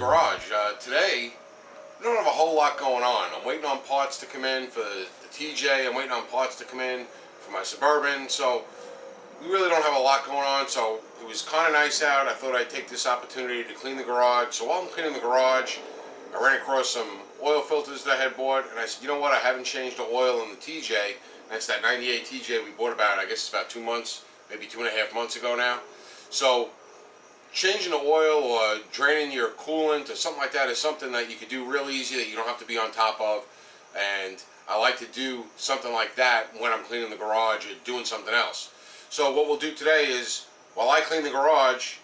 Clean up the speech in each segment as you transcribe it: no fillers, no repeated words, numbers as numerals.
garage. Today, we don't have a whole lot going on. I'm waiting on parts to come in for the TJ. I'm waiting on parts to come in for my Suburban. So we really don't have a lot going on. So it was kind of nice out. I thought I'd take this opportunity to clean the garage. So while I'm cleaning the garage, I ran across some oil filters that I had bought, and I said, you know what? I haven't changed the oil in the TJ. That's that 98 TJ we bought about, I guess it's about 2 months, maybe 2.5 months ago now. So changing the oil or draining your coolant or something like that is something that you could do real easy, that you don't have to be on top of. And I like to do something like that when I'm cleaning the garage or doing something else. So what we'll do today is, while I clean the garage,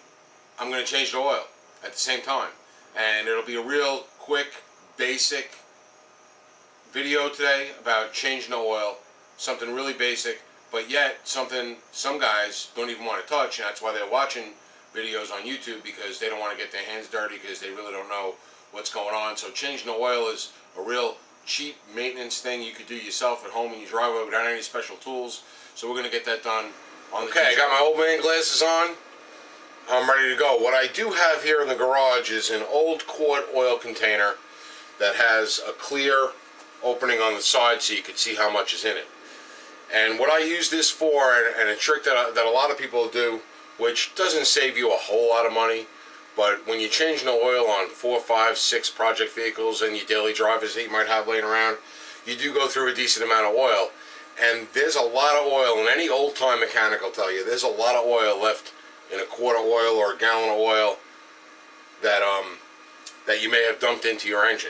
I'm going to change the oil at the same time. And it'll be a real quick, basic video today about changing the oil. Something really basic, but yet something some guys don't even want to touch, and that's why they're watching videos on YouTube, because they don't want to get their hands dirty, because they really don't know what's going on. So changing the oil is a real cheap maintenance thing you could do yourself at home in your driveway without any special tools. So we're going to get that done on the I got my old man glasses on. I'm ready to go. What I do have here in the garage is an old quart oil container that has a clear opening on the side so you can see how much is in it. And what I use this for, and a trick that a lot of people do, which doesn't save you a whole lot of money, but when you're changing the oil on 4, 5, 6 project vehicles and your daily drivers that you might have laying around, you do go through a decent amount of oil. And there's a lot of oil, and any old-time mechanic will tell you, there's a lot of oil left in a quart of oil or a gallon of oil that that you may have dumped into your engine.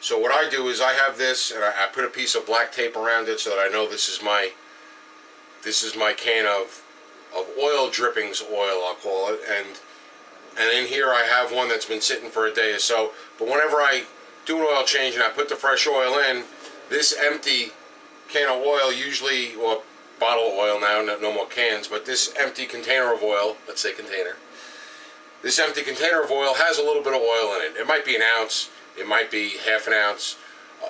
So what I do is I have this, and I put a piece of black tape around it so that I know this is my can of oil drippings oil, I'll call it, and in here I have one that's been sitting for a day or so. But whenever I do an oil change and I put the fresh oil in, this empty can of oil usually, or bottle of oil now, no more cans, but this empty container of oil, let's say container, this empty container of oil has a little bit of oil in it. It might be an ounce, it might be half an ounce,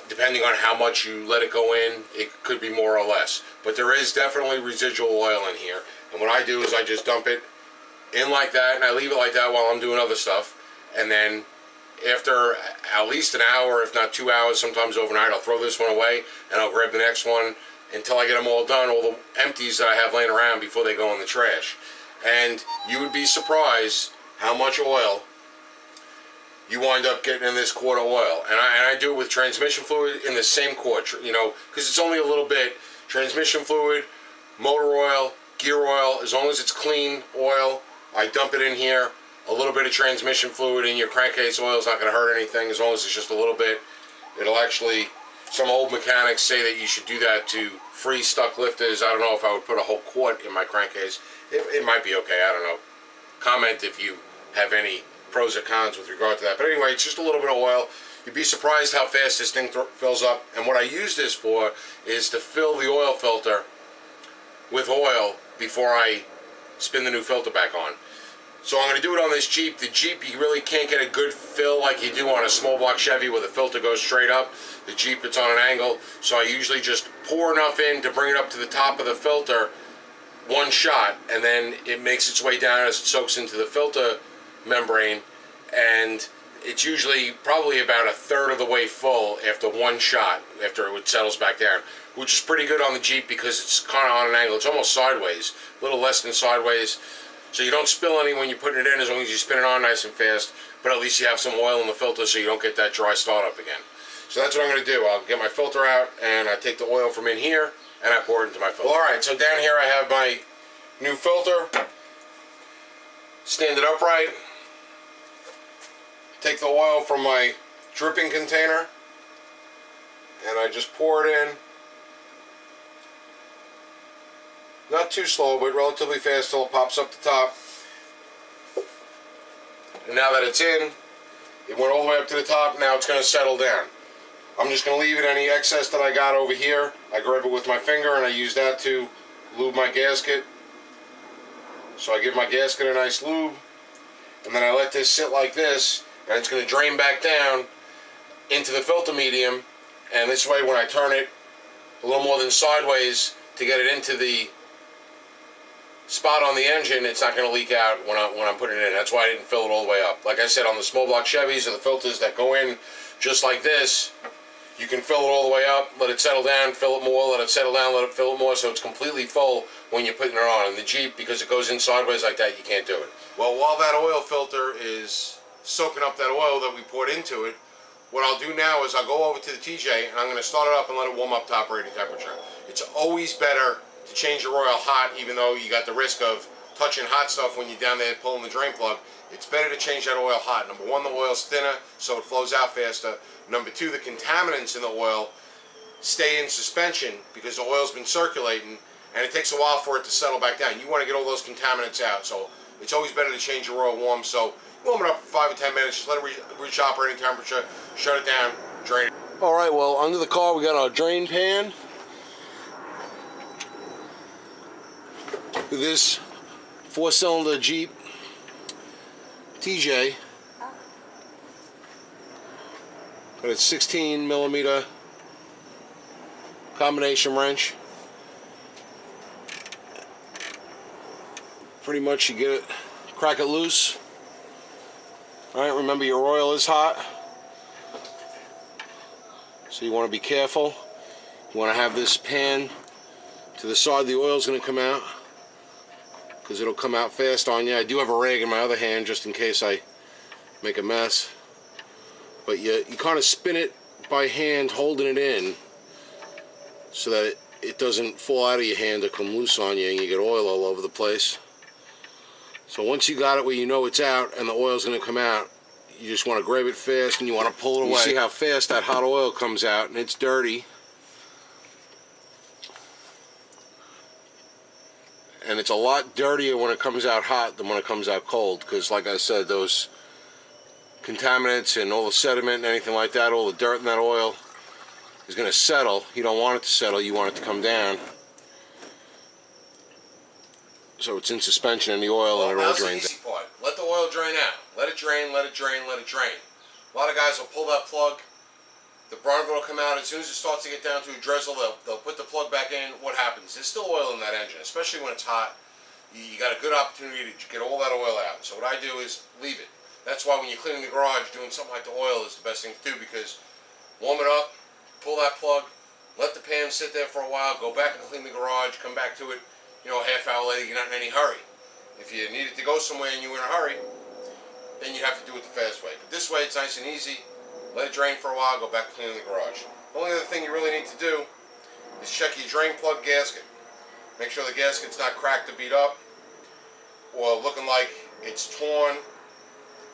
depending on how much you let it go in. It could be more or less, but there is definitely residual oil in here. And what I do is I just dump it in like that, and I leave it like that while I'm doing other stuff. And then after at least an hour, if not 2 hours, sometimes overnight, I'll throw this one away and I'll grab the next one until I get them all done, all the empties that I have laying around before they go in the trash. And you would be surprised how much oil you wind up getting in this quart of oil. And I do it with transmission fluid in the same quart, you know, because it's only a little bit. Transmission fluid, motor oil, gear oil, as long as it's clean oil, I dump it in here. A little bit of transmission fluid in your crankcase oil is not going to hurt anything, as long as it's just a little bit. It'll actually, some old mechanics say that you should do that to free stuck lifters. I don't know if I would put a whole quart in my crankcase. It might be okay, I don't know. Comment if you have any pros or cons with regard to that. But anyway, it's just a little bit of oil. You'd be surprised how fast this thing fills up. And what I use this for is to fill the oil filter with oil before I spin the new filter back on. So I'm going to do it on this Jeep. The Jeep, you really can't get a good fill like you do on a small block Chevy where the filter goes straight up. The Jeep, it's on an angle. So I usually just pour enough in to bring it up to the top of the filter, one shot, and then it makes its way down as it soaks into the filter membrane, and it's usually probably about a third of the way full after one shot, after it settles back down, which is pretty good on the Jeep because it's kind of on an angle. It's almost sideways, a little less than sideways, so you don't spill any when you're putting it in, as long as you spin it on nice and fast, but at least you have some oil in the filter so you don't get that dry startup again. So that's what I'm going to do. I'll get my filter out, and I take the oil from in here and I pour it into my filter. Well, alright, so down here I have my new filter. Stand it upright. Take the oil from my dripping container and I just pour it in. Not too slow, but relatively fast till it pops up the top. And now that it's in, it went all the way up to the top, now it's going to settle down. I'm just going to leave it any excess that I got over here. I grab it with my finger and I use that to lube my gasket. So I give my gasket a nice lube, and then I let this sit like this, and it's going to drain back down into the filter medium, and this way when I turn it a little more than sideways to get it into the spot on the engine, it's not going to leak out when I'm putting it in. That's why I didn't fill it all the way up. Like I said, on the small block Chevys or the filters that go in just like this, you can fill it all the way up, let it settle down, fill it more, let it settle down, let it fill it more, so it's completely full when you're putting it on. In the Jeep, because it goes in sideways like that, you can't do it. Well, while that oil filter is soaking up that oil that we poured into it, what I'll do now is I'll go over to the TJ and I'm going to start it up and let it warm up to operating temperature. It's always better to change your oil hot, even though you got the risk of touching hot stuff when you're down there pulling the drain plug. It's better to change that oil hot. Number one, the oil's thinner, so it flows out faster. Number two, the contaminants in the oil stay in suspension because the oil's been circulating, and it takes a while for it to settle back down. You want to get all those contaminants out, so it's always better to change your oil warm. So warm it up for 5 or 10 minutes, just let it reach operating temperature, shut it down, drain it. All right, well, under the car we got our drain pan. This 4-cylinder Jeep TJ. Got a 16mm combination wrench. Pretty much you get it, crack it loose. Alright, remember your oil is hot, so you want to be careful. You want to have this pan to the side the oil is going to come out, because it'll come out fast on you. I do have a rag in my other hand just in case I make a mess. But you kind of spin it by hand, holding it in, so that it doesn't fall out of your hand or come loose on you and you get oil all over the place. So once you got it where you know it's out and the oil's going to come out, you just want to grab it fast and you want to pull it away. You see how fast that hot oil comes out, and it's dirty. And it's a lot dirtier when it comes out hot than when it comes out cold, because like I said, those contaminants and all the sediment and anything like that, all the dirt in that oil is going to settle. You don't want it to settle, you want it to come down. So it's in suspension in the oil, and it all drains out. That's the easy part. Let the oil drain out. Let it drain, let it drain, let it drain. A lot of guys will pull that plug, the brunt of it will come out. As soon as it starts to get down to a drizzle, they'll put the plug back in. What happens? There's still oil in that engine, especially when it's hot. You got a good opportunity to get all that oil out. So what I do is leave it. That's why when you're cleaning the garage, doing something like the oil is the best thing to do, because warm it up, pull that plug, let the pan sit there for a while, go back and clean the garage, come back to it, a half hour later. You're not in any hurry. If you needed to go somewhere and you were in a hurry, then you have to do it the fast way. But this way, it's nice and easy. Let it drain for a while, go back to cleaning the garage. The only other thing you really need to do is check your drain plug gasket. Make sure the gasket's not cracked or beat up, or looking like it's torn.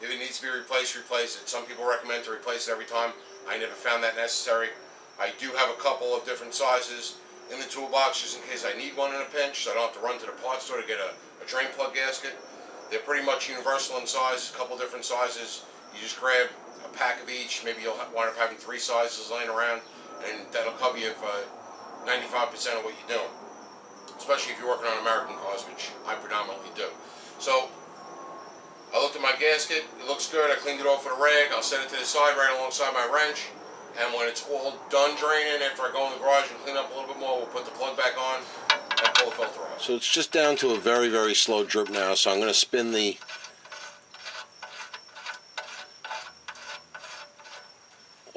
If it needs to be replaced, replace it. Some people recommend to replace it every time. I never found that necessary. I do have a couple of different sizes in the toolbox just in case I need one in a pinch, so I don't have to run to the parts store to get a drain plug gasket. They're pretty much universal in size, a couple different sizes. You just grab a pack of each. Maybe you'll wind up having 3 sizes laying around, and that'll cover you for 95% of what you're doing, especially if you're working on American cars, which I predominantly do. So I looked at my gasket, it looks good. I cleaned it off with a rag. I'll set it to the side right alongside my wrench, and when it's all done draining, after I go in the garage and clean up a little bit more, we'll put the plug back on and pull the filter off. So it's just down to a very, very slow drip now, so I'm going to spin the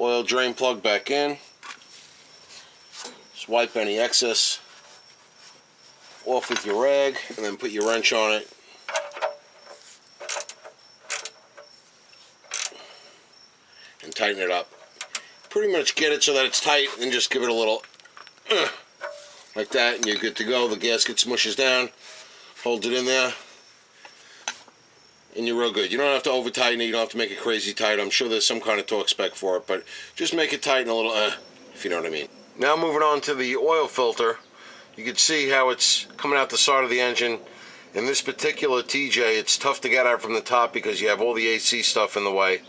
oil drain plug back in. Just wipe any excess off with your rag, and then put your wrench on it. And tighten it up. Pretty much get it so that it's tight, and just give it a little like that, and you're good to go. The gasket smushes down, holds it in there, and you're real good. You don't have to over tighten it, you don't have to make it crazy tight. I'm sure there's some kind of torque spec for it, but just make it tight and a little if you know what I mean. Now moving on to the oil filter, you can see how it's coming out the side of the engine. In this particular TJ, it's tough to get out from the top because you have all the AC stuff in the way.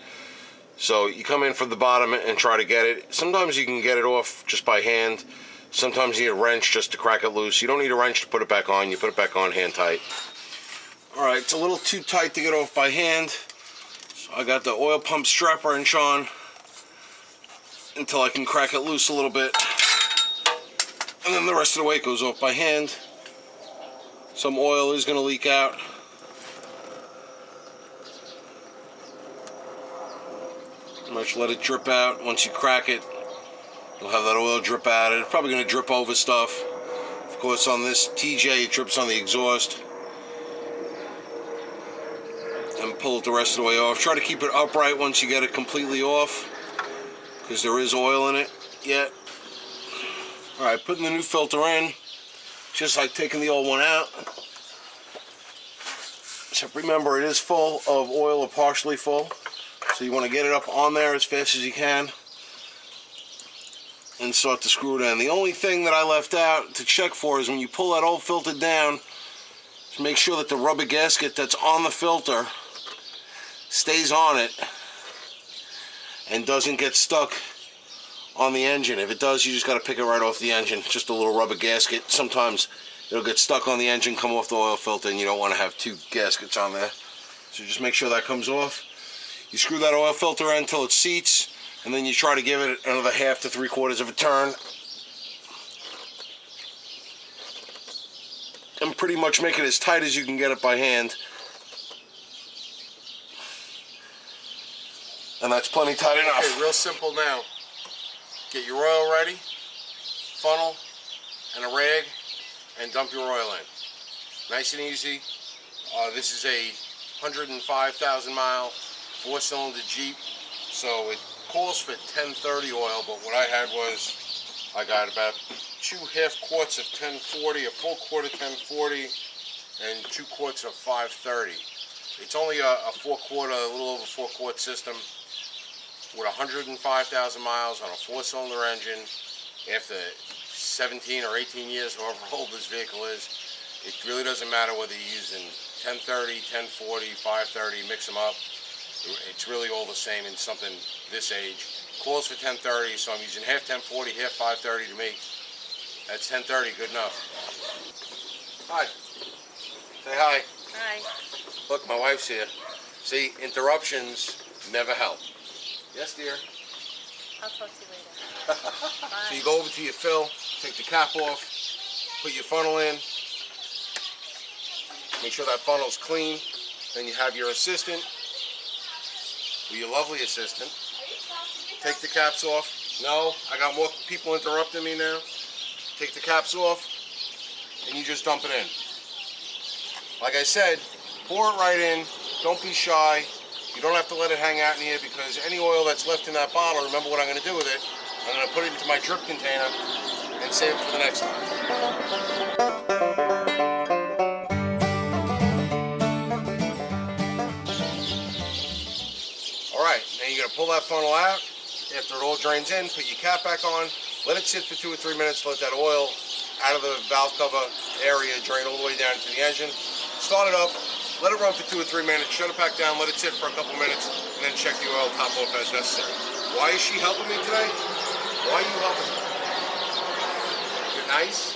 So you come in from the bottom and try to get it. Sometimes you can get it off just by hand. Sometimes you need a wrench just to crack it loose. You don't need a wrench to put it back on. You put it back on hand tight. Alright, it's a little too tight to get off by hand. So I got the oil pump strap wrench on until I can crack it loose a little bit. And then the rest of the way it goes off by hand. some oil is going to leak out. Much let it drip out. Once you crack it, you'll have that oil drip out. It's probably going to drip over stuff. Of course, on this TJ, it drips on the exhaust. And pull it the rest of the way off. Try to keep it upright once you get it completely off, because there is oil in it yet. Alright, putting the new filter in, just like taking the old one out. So remember, it is full of oil or partially full. So you want to get it up on there as fast as you can and start to screw it in. The only thing that I left out to check for is when you pull that old filter down, to make sure that the rubber gasket that's on the filter stays on it and doesn't get stuck on the engine. If it does, you just got to pick it right off the engine. Just a little rubber gasket. Sometimes it'll get stuck on the engine, come off the oil filter, and you don't want to have two gaskets on there. So just make sure that comes off. You screw that oil filter in until it seats, and then you try to give it another 1/2 to 3/4 of a turn. And pretty much make it as tight as you can get it by hand. And that's plenty tight enough. Okay, real simple now. Get your oil ready, funnel, and a rag, and dump your oil in. Nice and easy. This is a 105,000 mile 4-cylinder Jeep, so it calls for 1030 oil, but what I had was, I got about 2 1/2 quarts of 1040, a full quart of 1040, and 2 quarts of 530. It's only a 4-quart, a little over 4-quart system with 105,000 miles on a 4-cylinder engine. After 17 or 18 years, however old this vehicle is, it really doesn't matter whether you're using 1030, 1040, 530, mix them up. It's really all the same in something this age. Calls for 1030, so I'm using half 1040, half 530 to me. That's 1030, good enough. Hi. Say hi. Hi. Look, my wife's here. See, interruptions never help. Yes, dear. I'll talk to you later. So you go over to your fill, take the cap off, put your funnel in, make sure that funnel's clean. Then you have your assistant, or your lovely assistant. Take the caps off. No, I got more people interrupting me now. Take the caps off, and you just dump it in. Like I said, pour it right in. Don't be shy. You don't have to let it hang out in here, because any oil that's left in that bottle, remember what I'm going to do with it. I'm going to put it into my drip container and save it for the next time. Alright, now you're going to pull that funnel out. After it all drains in, put your cap back on. Let it sit for 2 or 3 minutes. Let that oil out of the valve cover area drain all the way down to the engine. Start it up. Let it run for 2 or 3 minutes. Shut it back down. Let it sit for a couple minutes. And then check the oil top off as necessary. Why is she helping me today? Why are you helping me? You're nice?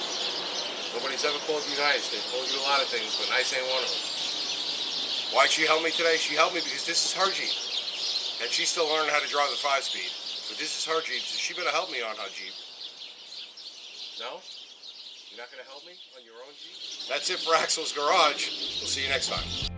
Nobody's ever called you nice. They've called you a lot of things, but nice ain't one of them. Why'd she help me today? She helped me because this is her Jeep. And she's still learning how to drive the 5-speed. But this is her Jeep, so she better help me on her Jeep. No? You're not going to help me on your own Jeep? That's it for Axel's Garage. We'll see you next time.